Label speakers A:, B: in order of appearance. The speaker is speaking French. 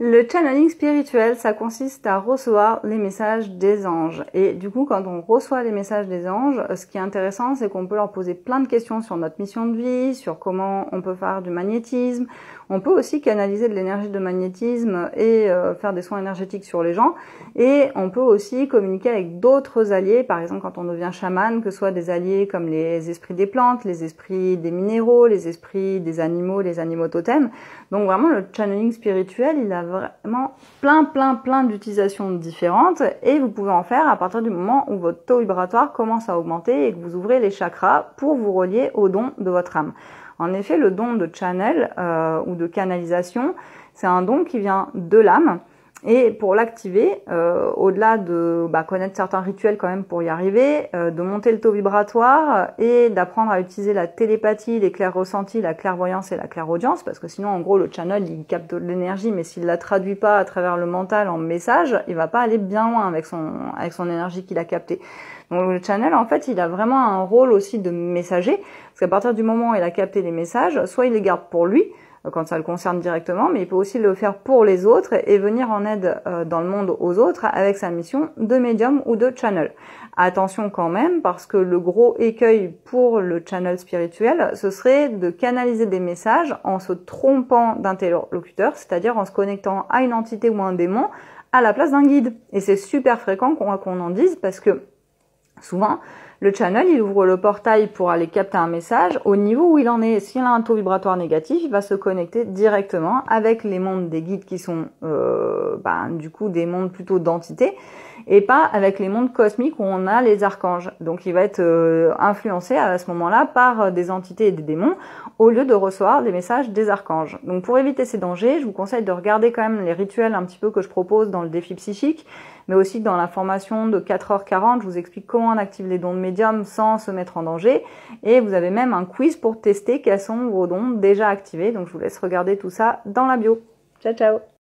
A: Le channeling spirituel, ça consiste à recevoir les messages des anges. Et du coup, quand on reçoit les messages des anges, ce qui est intéressant, c'est qu'on peut leur poser plein de questions sur notre mission de vie, sur comment on peut faire du magnétisme. On peut aussi canaliser de l'énergie de magnétisme et faire des soins énergétiques sur les gens. Et on peut aussi communiquer avec d'autres alliés, par exemple quand on devient chaman, que ce soit des alliés comme les esprits des plantes, les esprits des minéraux, les esprits des animaux, les animaux totems. Donc vraiment, le channeling spirituel, il a vraiment plein d'utilisations différentes et vous pouvez en faire à partir du moment où votre taux vibratoire commence à augmenter et que vous ouvrez les chakras pour vous relier au don de votre âme. En effet, le don de channel ou de canalisation, c'est un don qui vient de l'âme. Et pour l'activer, au-delà de connaître certains rituels quand même pour y arriver, de monter le taux vibratoire et d'apprendre à utiliser la télépathie, les clairs ressentis, la clairvoyance et la clairaudience, parce que sinon en gros le channel il capte de l'énergie, mais s'il la traduit pas à travers le mental en message, il va pas aller bien loin avec son énergie qu'il a captée. Donc le channel en fait il a vraiment un rôle aussi de messager, parce qu'à partir du moment où il a capté les messages, soit il les garde pour lui, quand ça le concerne directement, mais il peut aussi le faire pour les autres et venir en aide dans le monde aux autres avec sa mission de médium ou de channel. Attention quand même, parce que le gros écueil pour le channel spirituel, ce serait de canaliser des messages en se trompant d'interlocuteur, c'est-à-dire en se connectant à une entité ou un démon à la place d'un guide. Et c'est super fréquent qu'on en dise, parce que souvent, le channel, il ouvre le portail pour aller capter un message au niveau où il en est. S'il a un taux vibratoire négatif, il va se connecter directement avec les mondes des guides qui sont du coup des mondes plutôt d'entités et pas avec les mondes cosmiques où on a les archanges. Donc il va être influencé à ce moment-là par des entités et des démons au lieu de recevoir des messages des archanges. Donc pour éviter ces dangers, je vous conseille de regarder quand même les rituels un petit peu que je propose dans le défi psychique, mais aussi dans la formation de 4h40, je vous explique comment on active les dons de médium sans se mettre en danger. Et vous avez même un quiz pour tester quels sont vos dons déjà activés. Donc je vous laisse regarder tout ça dans la bio. Ciao, ciao!